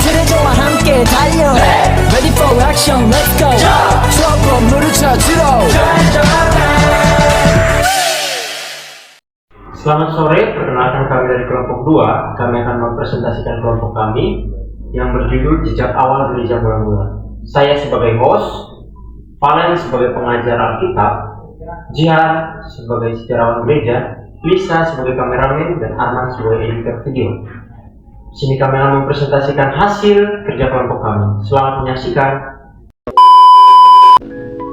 트레저와 함께 달려 Ready for action, let's go 추억 건물을 찾으러 Selamat sore, perkenalkan kami dari kelompok 2. Kami akan mempresentasikan kelompok kami yang berjudul Jejak Awal Gereja Mula-Mula. Saya sebagai host, Valen sebagai pengajar Alkitab, Jihan sebagai sejarawan gereja, Lisa sebagai kameramen, dan Arman sebagai editor video. Di sini kami akan mempresentasikan hasil kerja kelompok kami. Selamat menyaksikan.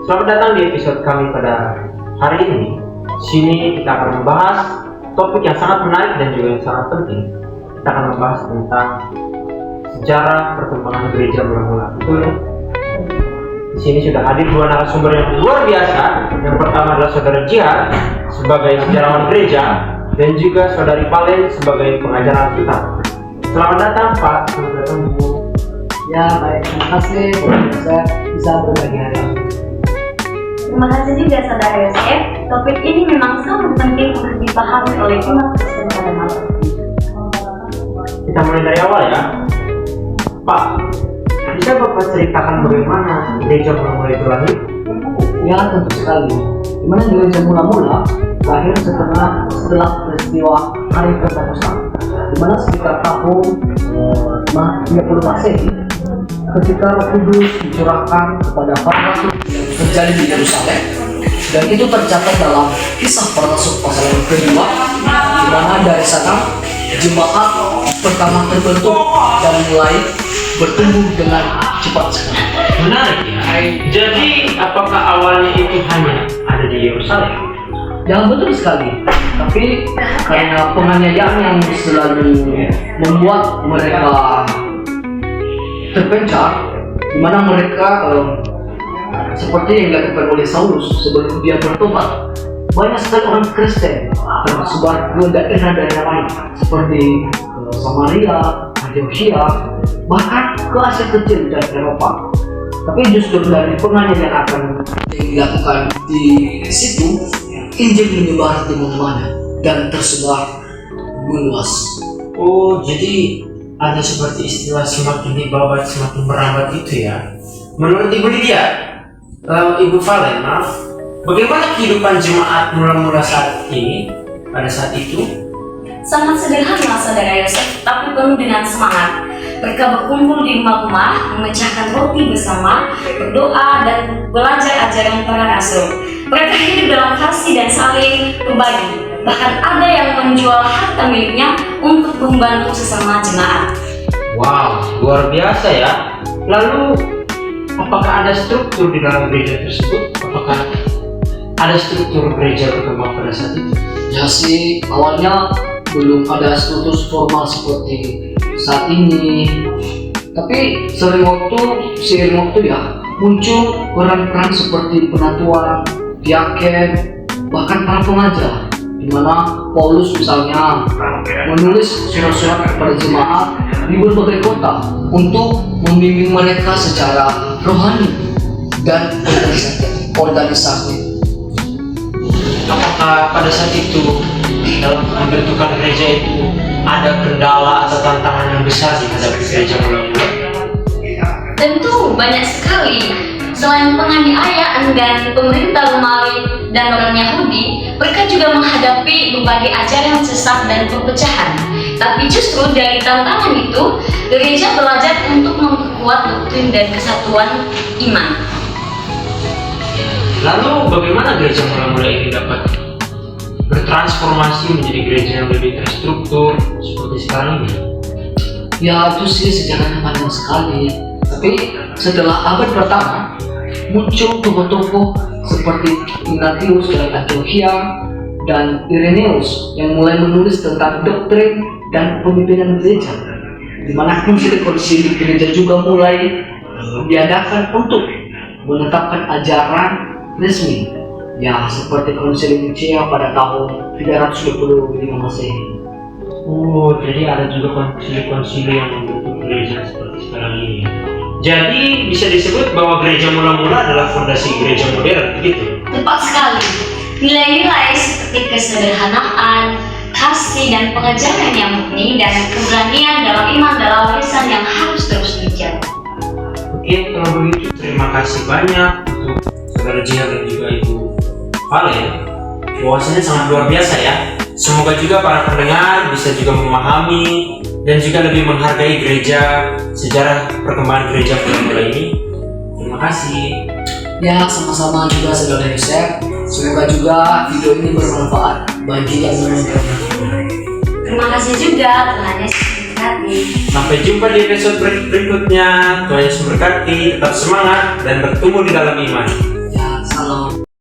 Selamat datang di episode kami pada hari ini. Di sini kita akan membahas topik yang sangat menarik dan juga yang sangat penting. Kita akan membahas tentang sejarah perkembangan gereja mula-mula. Betul ya? Di sini sudah hadir dua narasumber yang luar biasa. Yang pertama adalah saudara Jihan sebagai sejarawan gereja dan juga saudari Valen sebagai pengajar Alkitab. Selamat datang Pak. Selamat datang Bu. Ya baik, terima kasih saya bisa berbagi hari ini. Terima kasih juga saudara Yosef. Topik ini memang sangat penting untuk dipahami oleh umat Kristen pada malam ini. Kita mulai dari awal ya. Pak, bisa Bapak ceritakan bagaimana gereja mula-mula itu lahir? Ya tentu sekali. Dimana gereja mula-mula lahir setelah peristiwa hari Pentakosta. Dimana sekitar tahun 30 Masehi, ketika Roh Kudus dicurahkan kepada para rasul yang terjadi di Yerusalem, dan itu tercatat dalam Kisah Para Rasul pasal yang kedua, di mana dari sana jemaat pertama terbentuk dan mulai bertumbuh dengan cepat sekali. Menarik ya. Jadi apakah awalnya itu hanya ada di Yerusalem? Yang betul sekali, tapi karena penganiayaan yang selalu membuat mereka terpencar, di mana mereka seperti yang dilakukan oleh Saulus sebelum dia bertobat, banyak sekali orang Kristen tersebar ke daerah-daerah lain seperti Samaria, Antioquia, bahkan ke Asia Kecil dan Eropa. Tapi justru dari penganiayaan yang dilakukan di situ, Injil menyebar di mana-mana dan tersebar meluas. Oh, jadi ada seperti istilah semakin dibabat semakin merambat itu ya. Menurut Ibu Lydia, Ibu Valen, maaf, bagaimana kehidupan jemaat mula-mula saat ini pada saat itu? Sangat sederhana saudara Yosef, tapi penuh dengan semangat. Mereka berkumpul di rumah-rumah, memecahkan roti bersama, berdoa dan belajar ajaran para rasul. Mereka hidup dalam kasih dan saling berbagi. Bahkan ada yang menjual harta miliknya untuk membantu sesama jemaat. Wow, luar biasa ya. Lalu, apakah ada struktur di dalam gereja tersebut? Apakah ada struktur gereja berkembang pada saat itu? Ya sih, awalnya belum ada struktur formal seperti saat ini. Tapi seiring waktu ya, muncul peran-peran seperti penatuan, diaken, bahkan para pengajar, di mana Paulus misalnya menulis surat-surat kepada jemaat di berbagai kota untuk membimbing mereka secara rohani dan organisasi. Apakah pada saat itu dalam pembentukan gereja itu ada kendala atau tantangan yang besar dihadapi gereja mula-mula? Tentu banyak sekali. Selain penganiayaan dan pemerintah Romawi dan orang Yahudi, mereka juga menghadapi berbagai ajaran sesat dan perpecahan. Tapi justru dari tantangan itu, gereja belajar untuk memperkuat doktrin dan kesatuan iman. Lalu bagaimana gereja mula-mula ini dapat bertransformasi menjadi gereja yang lebih terstruktur seperti sekarang ini? Ya itu sih sejarahnya panjang sekali. Tapi setelah abad pertama, muncul tokoh-tokoh seperti Ignatius dari Antioquia dan Irenaeus yang mulai menulis tentang doktrin dan pemimpinan gereja, di mana konsili gereja juga mulai diadakan untuk menetapkan ajaran resmi, ya seperti konsili Nicea pada tahun 325 Masehi. Oh, jadi ada juga konsili-konsili yang membentuk gereja seperti sekarang ini. Jadi bisa disebut bahwa gereja mula-mula adalah fondasi gereja modern, begitu? Tepat sekali. Nilai-nilai seperti kesederhanaan, kasih dan pengejaran yang murni, dan keberanian dalam iman adalah warisan yang harus terus dijaga. Oke, kalau begitu terima kasih banyak untuk saudara Jihad dan juga Ibu Valen. Wawasannya sangat luar biasa ya. Semoga juga para pendengar bisa juga memahami dan juga lebih menghargai gereja, sejarah perkembangan gereja mula ini. Terima kasih. Ya, sama-sama juga saudara Yosef. Semoga juga video ini bermanfaat bagi yang menonton. Terima kasih juga, Tuhan Yesus memberkati. Sampai jumpa di episode berikutnya. Tuhan Yesus memberkati, tetap semangat dan bertumbuh di dalam iman.